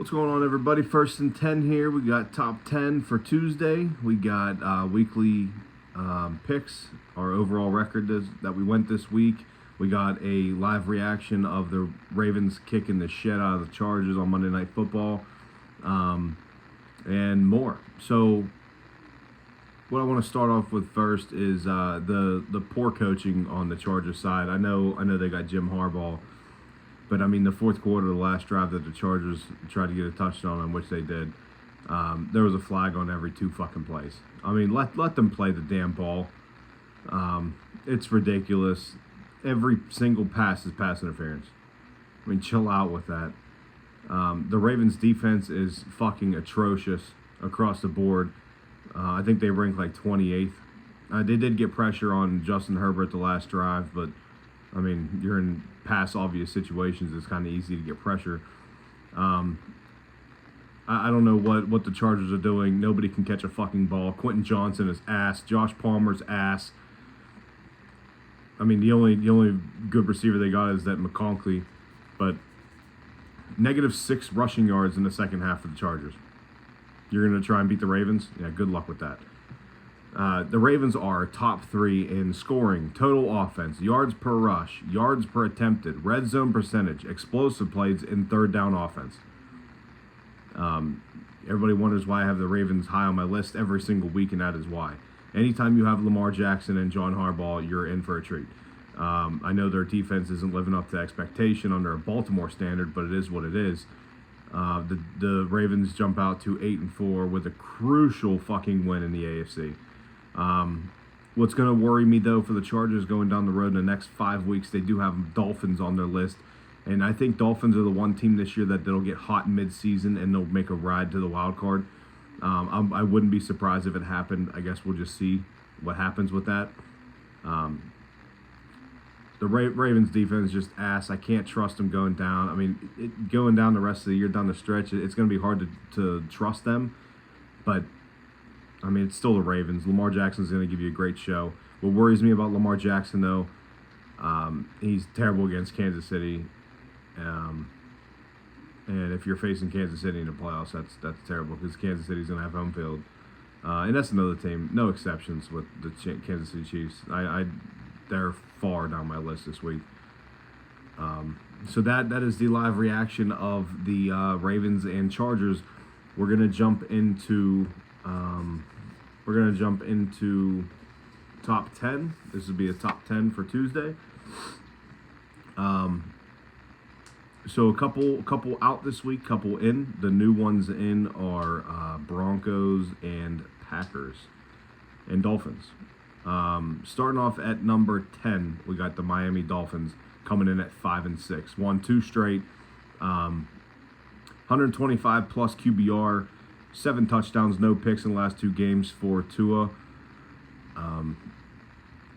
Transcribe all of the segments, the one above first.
What's going on, everybody? First and 10 here. We got top 10 for Tuesday. We got weekly picks, our overall record that we went this week. We got a live reaction of the Ravens kicking the shit out of the Chargers on Monday Night Football, and more. So what I want to start off with first is the poor coaching on the Chargers side. I know they got Jim Harbaugh, but I mean the fourth quarter, the last drive that the Chargers tried to get a touchdown on, which they did, there was a flag on every two fucking plays. I mean, let them play the damn ball. It's ridiculous. Every single pass is pass interference. I mean, chill out with that. The Ravens defense is fucking atrocious across the board. I think they ranked like 28th. They did get pressure on Justin Herbert the last drive, but I mean, you're in pass obvious situations. It's kind of easy to get pressure. I don't know what the Chargers are doing. Nobody can catch a fucking ball. Quentin Johnson is ass. Josh Palmer's ass. I mean, the only good receiver they got is that McConkey, but -6 rushing yards in the second half for the Chargers. You're going to try and beat the Ravens? Yeah, good luck with that. The Ravens are top 3 in scoring, total offense, yards per rush, yards per attempted, red zone percentage, explosive plays, and third down offense. Everybody wonders why I have the Ravens high on my list every single week, and that is why. Anytime you have Lamar Jackson and John Harbaugh, you're in for a treat. I know their defense isn't living up to expectation under a Baltimore standard, but it is what it is. The Ravens jump out to 8-4 with a crucial fucking win in the AFC. What's going to worry me, though, for the Chargers going down the road in the next 5 weeks, they do have Dolphins on their list. And I think Dolphins are the one team this year that'll get hot mid-season and they'll make a ride to the wild card. I wouldn't be surprised if it happened. I guess we'll just see what happens with that. The Ravens defense is just ass. I can't trust them going down. I mean, going down the rest of the year, down the stretch, it's going to be hard to trust them. But, I mean, it's still the Ravens. Lamar Jackson's going to give you a great show. What worries me about Lamar Jackson, though, he's terrible against Kansas City. And if you're facing Kansas City in the playoffs, that's terrible because Kansas City's going to have home field. And that's another team, no exceptions with the Kansas City Chiefs. They're far down my list this week. So that is the live reaction of the Ravens and Chargers. We're gonna jump into top 10. This will be a top 10 for Tuesday. So a couple out this week, couple in. The new ones in are Broncos and Packers and Dolphins. Starting off at number 10, we got the Miami Dolphins coming in at 5-6. Won 2 straight. 125 plus QBR, 7 touchdowns, no picks in the last 2 games for Tua.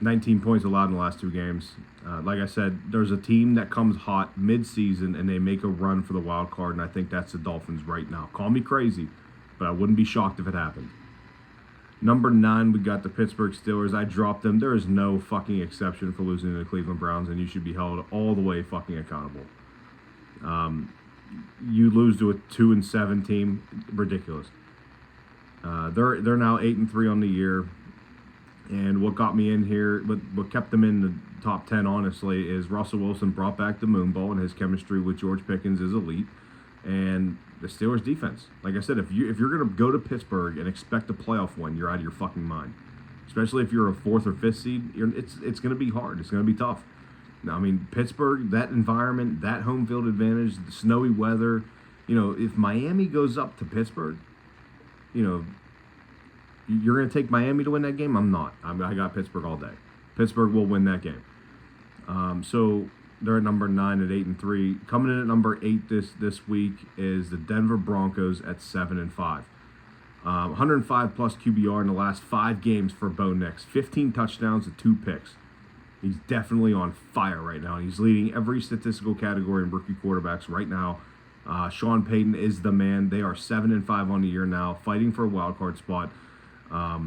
19 points allowed in the last 2 games. Like I said, there's a team that comes hot mid-season and they make a run for the wild card, and I think that's the Dolphins right now. Call me crazy, but I wouldn't be shocked if it happened. Number 9, we got the Pittsburgh Steelers. I dropped them. There is no fucking exception for losing to the Cleveland Browns, and you should be held all the way fucking accountable. You lose to a 2-7 team, ridiculous. They're now 8-3 on the year, and what got me in here, what kept them in the top 10, honestly, is Russell Wilson brought back the moon ball, and his chemistry with George Pickens is elite, and the Steelers defense. Like I said, if you're going to go to Pittsburgh and expect a playoff win, you're out of your fucking mind. Especially if you're a 4th or 5th seed, it's going to be hard. It's going to be tough. Now, I mean, Pittsburgh, that environment, that home field advantage, the snowy weather, if Miami goes up to Pittsburgh, you're going to take Miami to win that game? I'm not. I got Pittsburgh all day. Pittsburgh will win that game. So they're at number 9 at 8-3. Coming in at number 8 this week is the Denver Broncos at 7-5. 105 plus QBR in the last 5 games for Bo Nix. 15 touchdowns and 2 picks. He's definitely on fire right now. He's leading every statistical category in rookie quarterbacks right now. Sean Payton is the man. They are 7-5 on the year now, fighting for a wild card spot. I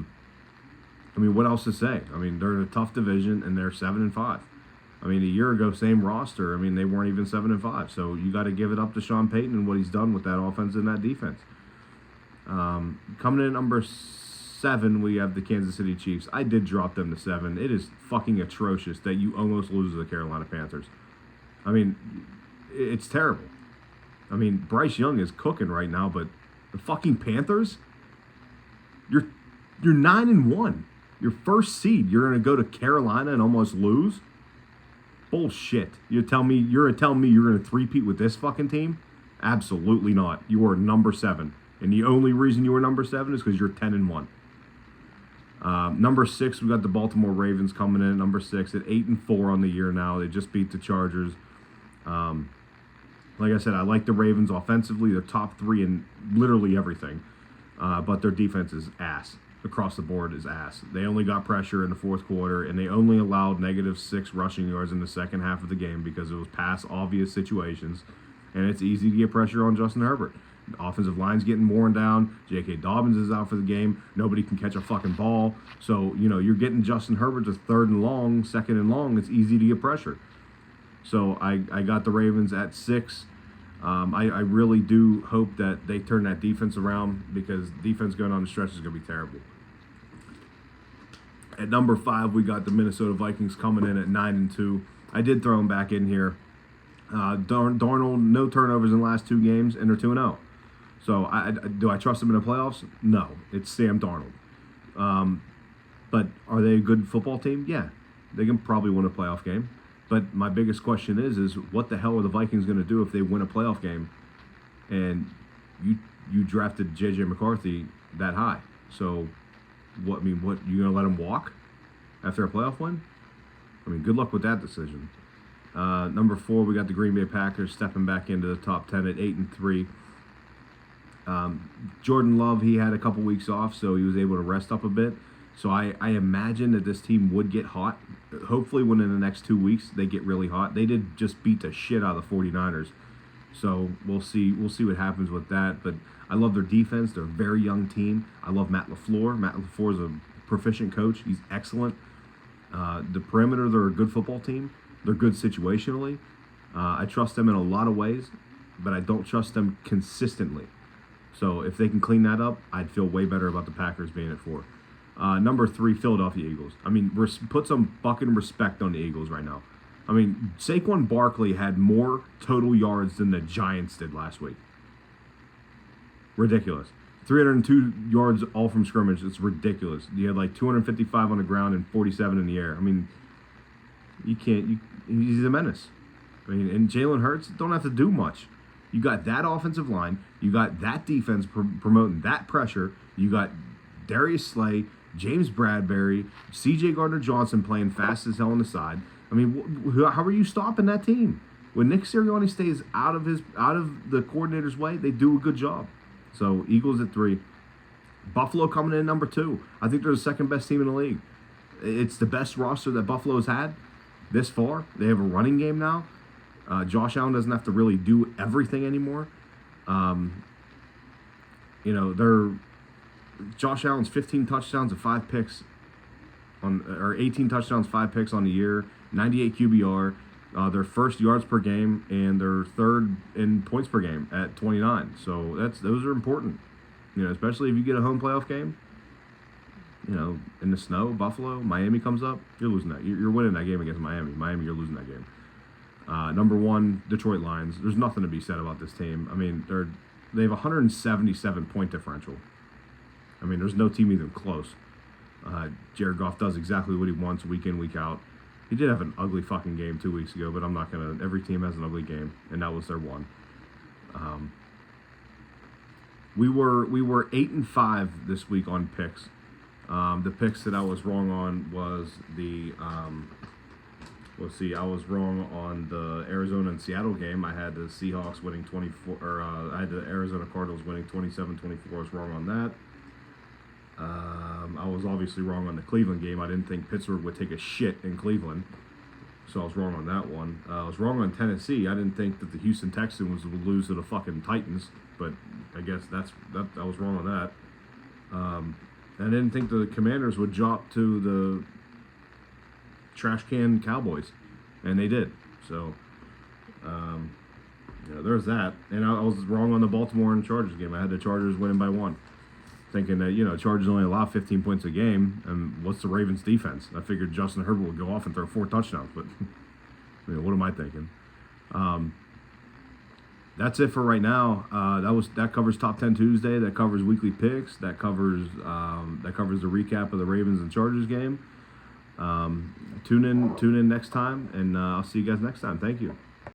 mean, what else to say? I mean, they're in a tough division and they're 7-5. I mean, a year ago, same roster. I mean, they weren't even 7-5. So you got to give it up to Sean Payton and what he's done with that offense and that defense. Coming in at number 7, we have the Kansas City Chiefs. I did drop them to 7. It is fucking atrocious that you almost lose to the Carolina Panthers. I mean, it's terrible. I mean, Bryce Young is cooking right now, but the fucking Panthers, you're 9-1. Your first seed, you're gonna go to Carolina and almost lose? Bullshit. You're telling me you're gonna three-peat with this fucking team? Absolutely not. You are number 7. And the only reason you were number 7 is because you're 10-1. Number 6, we got the Baltimore Ravens coming in at number 6 at 8-4 on the year now. They just beat the Chargers. Like I said, I like the Ravens offensively. They're top 3 in literally everything. But their defense is ass. Across the board is ass. They only got pressure in the fourth quarter, and they only allowed -6 rushing yards in the second half of the game because it was past obvious situations. And it's easy to get pressure on Justin Herbert. The offensive line's getting worn down. J.K. Dobbins is out for the game. Nobody can catch a fucking ball. So, you're getting Justin Herbert to 3rd and long, 2nd and long. It's easy to get pressure. So I got the Ravens at 6. I really do hope that they turn that defense around because defense going on the stretch is going to be terrible. At number 5, we got the Minnesota Vikings coming in at 9-2. I did throw them back in here. Darnold, no turnovers in the last 2 games, and they're 2-0. So do I trust them in the playoffs? No. It's Sam Darnold. But are they a good football team? Yeah. They can probably win a playoff game. But my biggest question is what the hell are the Vikings going to do if they win a playoff game and you drafted J.J. McCarthy that high? So, you going to let him walk after a playoff win? I mean, good luck with that decision. Number 4, we got the Green Bay Packers stepping back into the top 10 at 8-3. Jordan Love, he had a couple weeks off, so he was able to rest up a bit. So I imagine that this team would get hot. Hopefully within the next 2 weeks, they get really hot. They did just beat the shit out of the 49ers. So we'll see what happens with that. But I love their defense. They're a very young team. I love Matt LaFleur. Matt LaFleur is a proficient coach. He's excellent. The perimeter, they're a good football team. They're good situationally. I trust them in a lot of ways, but I don't trust them consistently. So if they can clean that up, I'd feel way better about the Packers being at 4. Number 3, Philadelphia Eagles. I mean, put some fucking respect on the Eagles right now. I mean, Saquon Barkley had more total yards than the Giants did last week. Ridiculous. 302 yards all from scrimmage. It's ridiculous. You had like 255 on the ground and 47 in the air. I mean, he's a menace. I mean, and Jalen Hurts don't have to do much. You got that offensive line. You got that defense promoting that pressure. You got Darius Slay, James Bradbury, C.J. Gardner-Johnson playing fast as hell on the side. I mean, how are you stopping that team? When Nick Sirianni stays out of the coordinator's way, they do a good job. So Eagles at 3. Buffalo coming in at number 2. I think they're the second best team in the league. It's the best roster that Buffalo's had this far. They have a running game now. Josh Allen doesn't have to really do everything anymore. Josh Allen's 15 touchdowns and 5 picks or 18 touchdowns, 5 picks on the year, 98 QBR, their first yards per game, and their 3rd in points per game at 29. So those are important, especially if you get a home playoff game. In the snow, Buffalo, Miami comes up, you're losing that. You're winning that game against Miami. Miami, you're losing that game. Number 1, Detroit Lions. There's nothing to be said about this team. I mean, they have 177 point differential. I mean, there's no team even close. Jared Goff does exactly what he wants week in, week out. He did have an ugly fucking game 2 weeks ago, but I'm not going to. Every team has an ugly game, and that was their one. We were 8-5 this week on picks. The picks that I was wrong on was the. I was wrong on the Arizona and Seattle game. I had the Seahawks winning 24, I had the Arizona Cardinals winning 27-24. I was wrong on that. I was obviously wrong on the Cleveland game. I didn't think Pittsburgh would take a shit in Cleveland, so I was wrong on that one. I was wrong on Tennessee. I didn't think that the Houston Texans would lose to the fucking Titans, but I guess I was wrong on that. I didn't think the Commanders would drop to the trash can Cowboys. and they did. So, there's that. And I was wrong on the Baltimore and Chargers game. I had the Chargers winning by 1, thinking that Chargers only allow 15 points a game, and what's the Ravens' defense? I figured Justin Herbert would go off and throw 4 touchdowns, but what am I thinking? That's it for right now. That covers Top 10 Tuesday. That covers weekly picks. That covers the recap of the Ravens and Chargers game. Tune in next time, and I'll see you guys next time. Thank you.